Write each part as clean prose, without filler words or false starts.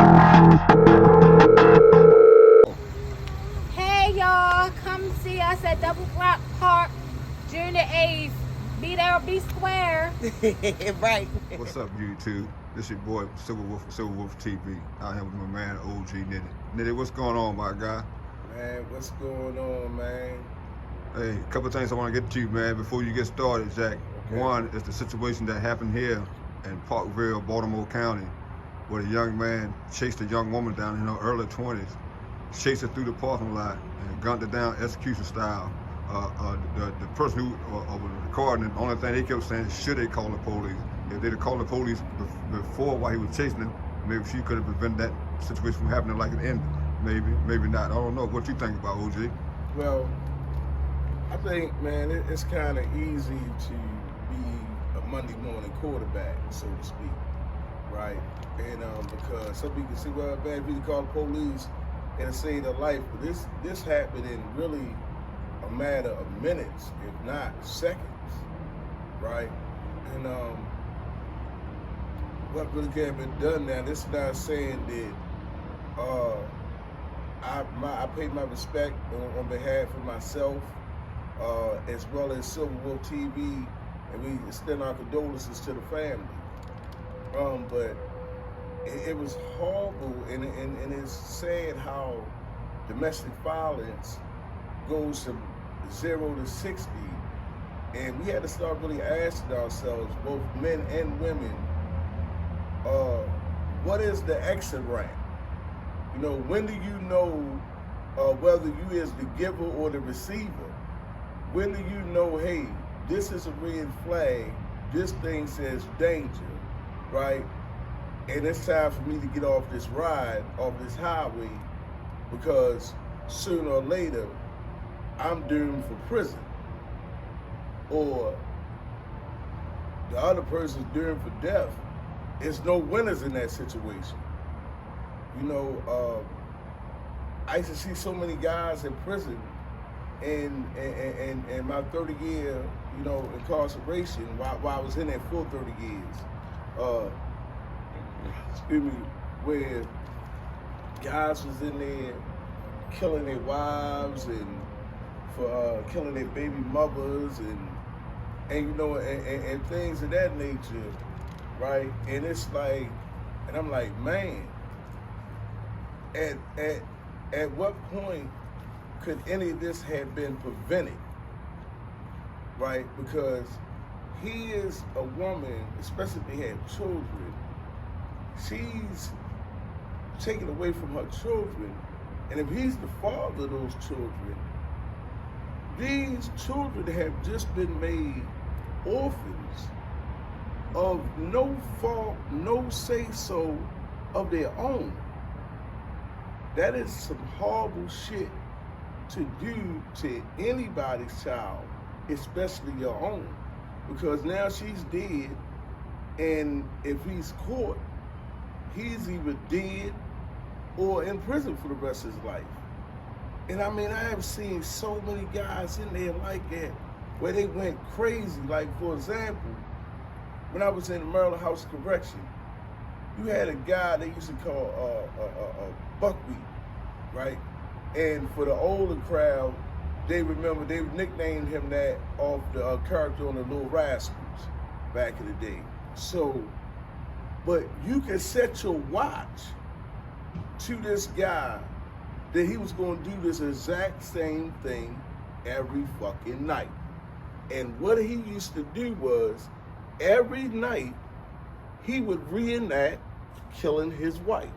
Hey y'all, come see us at Double Block Park June the 8th. Be there or be square. Right. What's up, YouTube? This your boy Silver Wolf TV. Out here with my man OG Nitty. Nitty, what's going on, my guy? Man, what's going on, man? Hey, a couple of things I want to get to you, man, before you get started, Jack. Okay. One is the situation that happened here in Parkville, Baltimore County, where a young man chased a young woman down in her early 20s, chased her through the parking lot, and gunned her down execution style. The person who was recording it, the only thing they kept saying is, should they call the police? If they'd have called the police before while he was chasing them, maybe she could have prevented that situation from happening like it ended. Maybe not. I don't know. What you think about OG? Well, I think, man, it's kind of easy to be a Monday morning quarterback, so to speak, right? And because some people say, well, man, if you call the police and save their life, but this happened in really a matter of minutes, if not seconds, right? And what really can be done now, this is not saying that I pay my respect on behalf of myself, as well as Silver Wolf TV, and we extend our condolences to the family. But it was horrible, and it's sad how domestic violence goes from 0 to 60, and we had to start really asking ourselves, both men and women, what is the exit ramp? You know, when do you know whether you is the giver or the receiver? When do you know, hey, this is a red flag, this thing says danger, right? And it's time for me to get off this ride, off this highway, because sooner or later, I'm doomed for prison. Or the other person's doomed for death. There's no winners in that situation. You know, I used to see so many guys in prison in my 30-year, you know, incarceration while I was in there for 30 years. Excuse me, where guys was in there killing their wives and for killing their baby mothers and you know and things of that nature, right? And it's like, and I'm like, man, at what point could any of this have been prevented, right? Because he is a woman, especially if they have children, she's taken away from her children, and if he's the father of those children, these children have just been made orphans of no fault, no say-so of their own. That is some horrible shit to do to anybody's child, especially your own. Because now she's dead, and if he's caught, he's either dead or in prison for the rest of his life. And I mean, I have seen so many guys in there like that, where they went crazy. Like, for example, when I was in the Maryland House of Correction, you had a guy they used to call Buckwheat, right? And for the older crowd, they remember, they nicknamed him that off the character on the Little Rascals back in the day. So, but you can set your watch to this guy that he was going to do this exact same thing every fucking night. And what he used to do was, every night, he would reenact killing his wife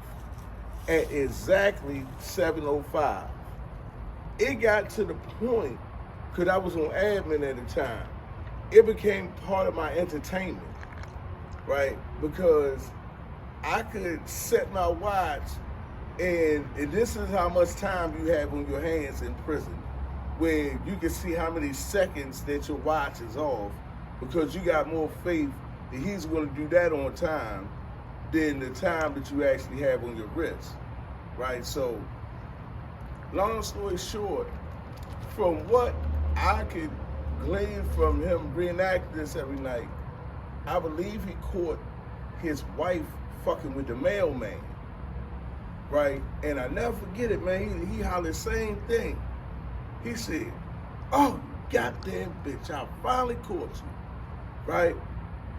at exactly 7:05. It got to the point, because I was on admin at the time, it became part of my entertainment, right? Because I could set my watch, and this is how much time you have on your hands in prison, where you can see how many seconds that your watch is off, because you got more faith that he's going to do that on time than the time that you actually have on your wrist, right? So, long story short, from what I could glean from him reenacting this every night, I believe he caught his wife fucking with the mailman. right? And I never forget it, man. He hollered the same thing. He said, "Oh, goddamn bitch, I finally caught you," right?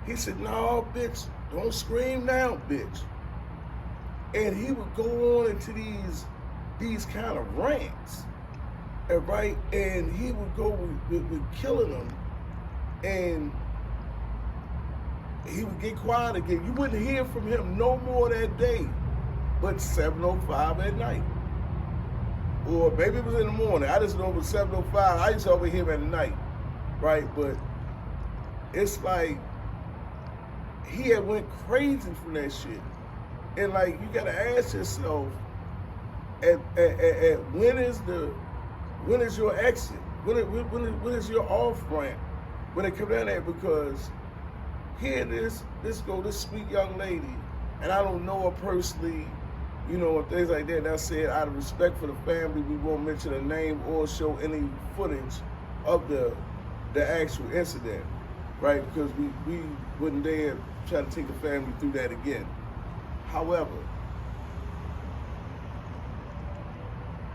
He said, "No, bitch, don't scream now, bitch." And he would go on into these kind of rants, right? And he would go with killing them, and he would get quiet again. You wouldn't hear from him no more that day, but 7:05 at night. Or maybe it was in the morning. I just know it was 7:05. I used to always hear him at night, right? But it's like he had went crazy from that shit. And like, you gotta ask yourself, at when is your exit? When is your off ramp when it comes down there? Because here this sweet young lady, and I don't know her personally, you know, and things like that. That said, out of respect for the family, we won't mention a name or show any footage of the actual incident, right? Because we wouldn't dare try to take the family through that again. However,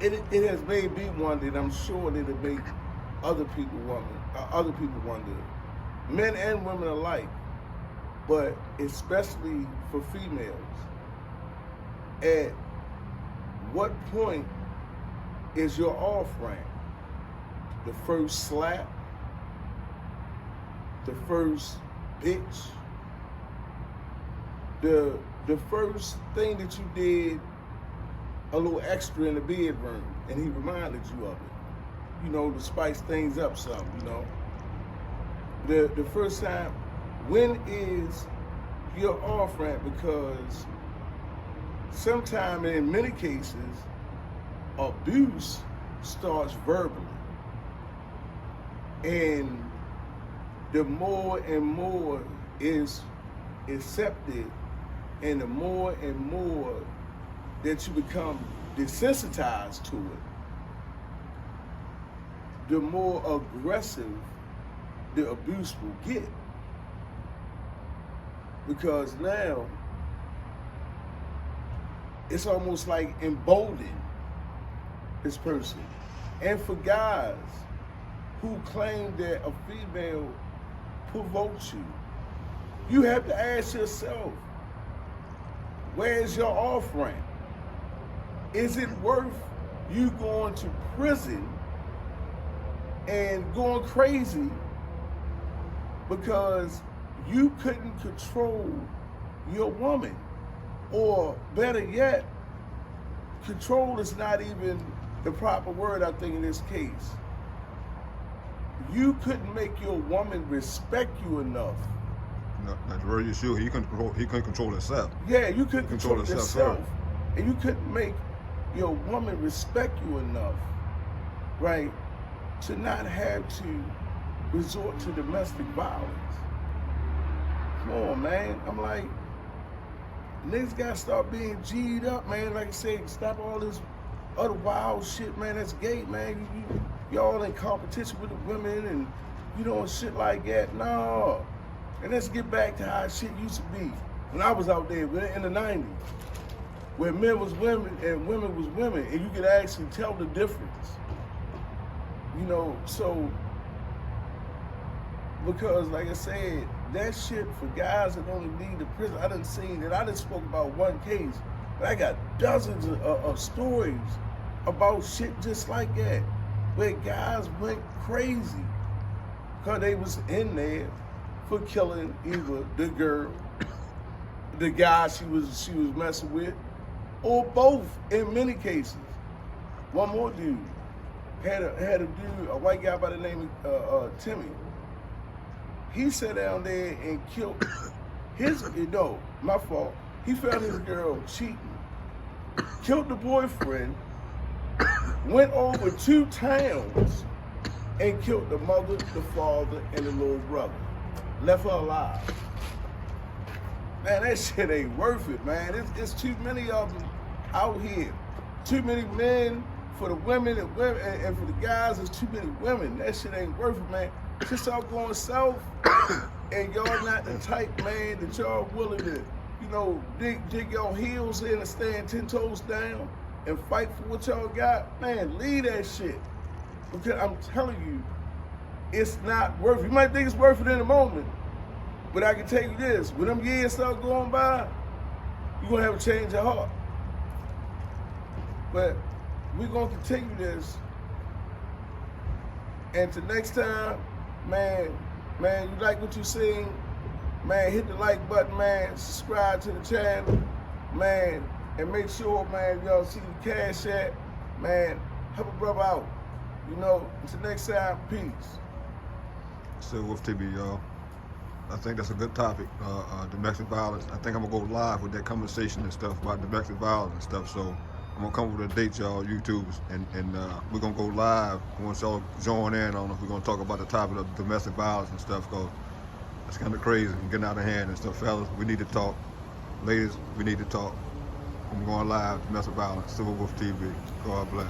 it has made me wonder, and I'm sure that it made other people wonder, men and women alike, but especially for females. At what point is your off ramp? The first slap? The first bitch? The first thing that you did a little extra in the bedroom and he reminded you of it. You know, to spice things up some, you know. The first time, when is your off ramp? Because sometimes, in many cases, abuse starts verbally. And the more and more is accepted, and the more and more that you become desensitized to it, the more aggressive the abuse will get. Because now, it's almost like emboldened this person. And for guys who claim that a female provokes you, you have to ask yourself, where's your off ramp? Is it worth you going to prison and going crazy because you couldn't control your woman? Or better yet, control is not even the proper word, I think, in this case. You couldn't make your woman respect you enough. No, that's very sure. He couldn't control himself. Yeah, you couldn't control yourself. And you couldn't make your woman respect you enough, right, to not have to resort to domestic violence. Come on, man. I'm like, niggas gotta start being G'd up, man. Like I said, stop all this other wild shit, man. That's gay, man. Y'all in competition with the women and you know, shit like that. No. And let's get back to how shit used to be when I was out there in the 90s, where men was women and women was women, and you could actually tell the difference. You know, so, because like I said, that shit for guys that only leave the prison, I done seen it. I done spoke about one case, but I got dozens of stories about shit just like that, where guys went crazy because they was in there for killing either the girl, the guy she was messing with, or both in many cases. One more dude had a dude, a white guy by the name of Timmy. He sat down there and killed my fault. He found his girl cheating, killed the boyfriend, went over 2 towns and killed the mother, the father, and the little brother. Left her alive. Man, that shit ain't worth it, man. It's too many of them out here. Too many men for the women and for the guys, there's too many women. That shit ain't worth it, man. Just all going south, and y'all not the type, man, that y'all willing you know, dig your heels in and stand 10 toes down and fight for what y'all got, man, leave that shit. Because I'm telling you, it's not worth it. You might think it's worth it in the moment, but I can tell you this, when them years start going by, you're gonna have a change of heart. But we're gonna continue this. And till next time, man, you like what you seen, man, hit the like button, man, subscribe to the channel, man, and make sure, man, y'all see the Cash App, man, help a brother out. You know, until next time, peace. Still with TV, y'all. I think that's a good topic, domestic violence. I think I'm gonna go live with that conversation and stuff about domestic violence and stuff. So I'm gonna come with a date, y'all, YouTubers, and we're gonna go live once y'all join in on it. We're gonna talk about the topic of domestic violence and stuff, cause it's kind of crazy and getting out of hand and stuff. Fellas, we need to talk. Ladies, we need to talk. I'm going live, domestic violence, Civil Wolf TV. God bless.